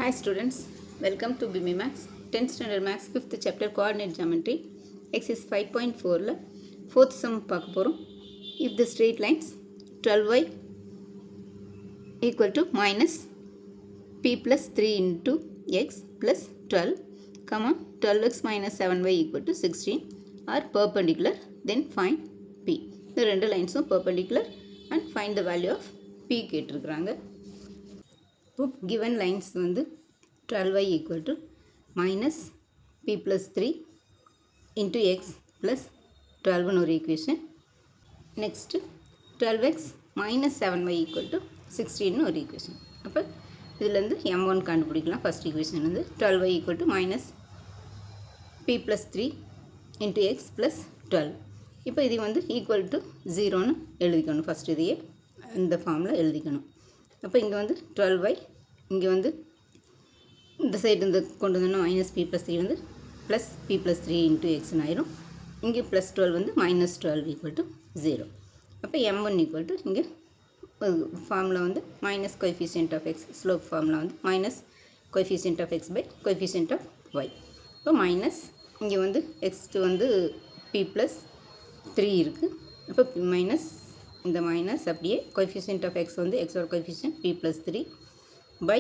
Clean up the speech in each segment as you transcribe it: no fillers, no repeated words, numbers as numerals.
Hi students, welcome to BMI Max 10th Standard Max 5th Chapter Coordinate Geometry Exercise 5.4 4th sum பார்க்க போறோம். If the straight lines 12y equal to minus p plus 3 into x plus 12 comma 12x minus 7y equal to 16 are perpendicular, then find p. இந்த ரெண்டு லைன்ஸும் perpendicular and find the value of p கேட்டிருக்கிறாங்க. given lines வந்து 12y equal to minus p plus 3 into x plus 12 ஒரு equation. next 12x minus 7y equal to 16 ஒரு equation. அப்போ இதிலேருந்து m1 கண்டுபிடிக்கலாம். first equation வந்து 12y equal to minus p plus 3 into x plus 12. இப்போ இது வந்து equal to 0ன்னு எழுதிக்கணும். first இதையே இந்த ஃபார்மில் எழுதிக்கணும். அப்போ இங்கே வந்து 12y, இங்கே வந்து இந்த சைடு இந்த கொண்டு வந்தோம்னா மைனஸ் பி ப்ளஸ் 3 வந்து ப்ளஸ் பி ப்ளஸ் 3 இன்ட்டு எக்ஸ்னு ஆயிரும். இங்கே ப்ளஸ் 12 வந்து மைனஸ் 12 ஈக்குவல் டு 0. அப்போ m1 ஈக்குவல் டு இங்கே ஃபார்மில் வந்து minus coefficient of x, slope ஃபார்மில் வந்து minus coefficient of x by coefficient of y. இப்போ மைனஸ் இங்கே வந்து எக்ஸ்ட்டு வந்து பி ப்ளஸ் 3 இருக்குது. அப்போ மைனஸ் இந்த மைனஸ் அப்படியே கோஎஃபிஷியன்ட் ஆஃப் எக்ஸ் வந்து எக்ஸோட கோஎஃபிஷியன்ட் பி ப்ளஸ் 3 பை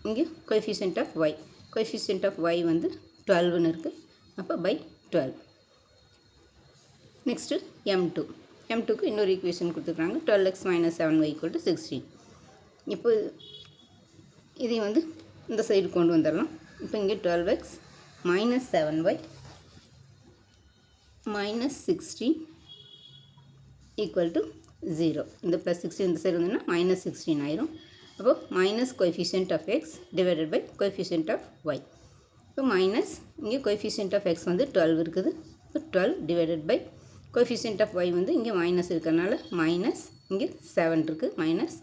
இங்கே coefficient of y, coefficient of y வந்து 12ன்னு இருக்குது. அப்போ பை 12. நெக்ஸ்ட்டு m2க்கு இன்னொரு ஈக்குவேஷன் கொடுத்துருக்காங்க. 12x minus 7y equal to 16. இப்போ இதை வந்து இந்த சைடு கொண்டு வந்துடலாம். இப்போ இங்கே 12x minus 7y minus 16 equal to 0. இந்த ப்ளஸ் 16 இந்த சைடு வந்தோம்னா மைனஸ் 16 ஆயிரும். அப்போ minus coefficient of x divided by coefficient of y. இப்போ மைனஸ் இங்கே கோஎஃபிஷியன்ட் ஆஃப் எக்ஸ் வந்து 12 இருக்குது. இப்போ 12 divided by coefficient of y வந்து இங்கே மைனஸ் இருக்கிறதுனால மைனஸ் இங்கே 7 இருக்குது, மைனஸ்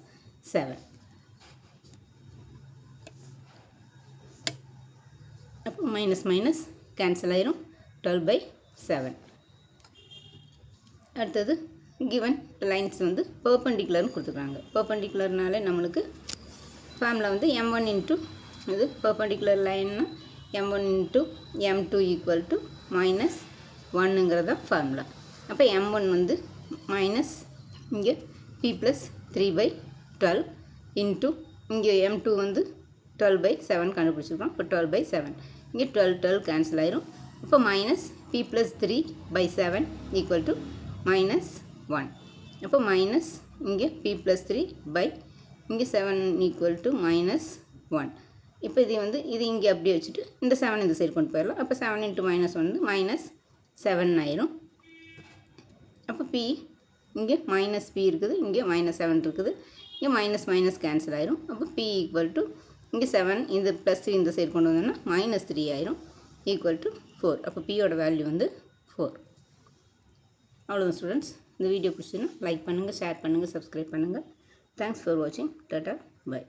7. அப்போ மைனஸ் மைனஸ் கேன்சல் ஆயிரும். 12 by 7. அடுத்தது given lines வந்து perpendicularனு கொடுத்துருக்காங்க. perpendicularனாலே நம்மளுக்கு ஃபார்மில் வந்து m1 இன்ட்டு இது perpendicular லைன்னா m1 into m2 equal to minus 1ங்கிறதா ஃபார்முலா. அப்போ m1 வந்து மைனஸ் இங்கே p ப்ளஸ் 3 by 12 இன்ட்டு இங்கே m2 வந்து 12 by 7 கண்டுபிடிச்சிருக்கோம். இப்போ 12 by 7 இங்கே 12 கேன்சல் ஆயிரும். இப்போ minus p plus 3 by 7 equal to minus 1. அப்போ மைனஸ் இங்கே p ப்ளஸ் 3 பை இங்கே 7 ஈக்குவல் டு மைனஸ் 1. இப்போ இது வந்து இது இங்கே அப்படியே வச்சுட்டு இந்த 7 இந்த சைடு கொண்டு போயிடலாம். அப்போ 7 இன்ட்டு மைனஸ் 1 வந்து மைனஸ் 7 ஆயிரும். அப்போ p இங்கே மைனஸ் p இருக்குது, இங்கே மைனஸ் 7 இருக்குது, இங்கே மைனஸ் மைனஸ் கேன்சல் ஆயிரும். அப்போ p ஈக்குவல் டு இங்கே 7 இந்த ப்ளஸ் 3 இந்த சைடு கொண்டு வந்தோம்னா மைனஸ் 3 ஆயிரும் ஈக்குவல் டு 4. அப்போ pயோட வேல்யூ வந்து 4. அவ்வளோதான் ஸ்டூடெண்ட்ஸ். இந்த வீடியோ பிடிச்சின்னா லைக் பண்ணுங்கள், ஷேர் பண்ணுங்கள், சப்ஸ்கிரைப் பண்ணுங்கள். தேங்க்ஸ் ஃபார் வாட்சிங். Tata, by.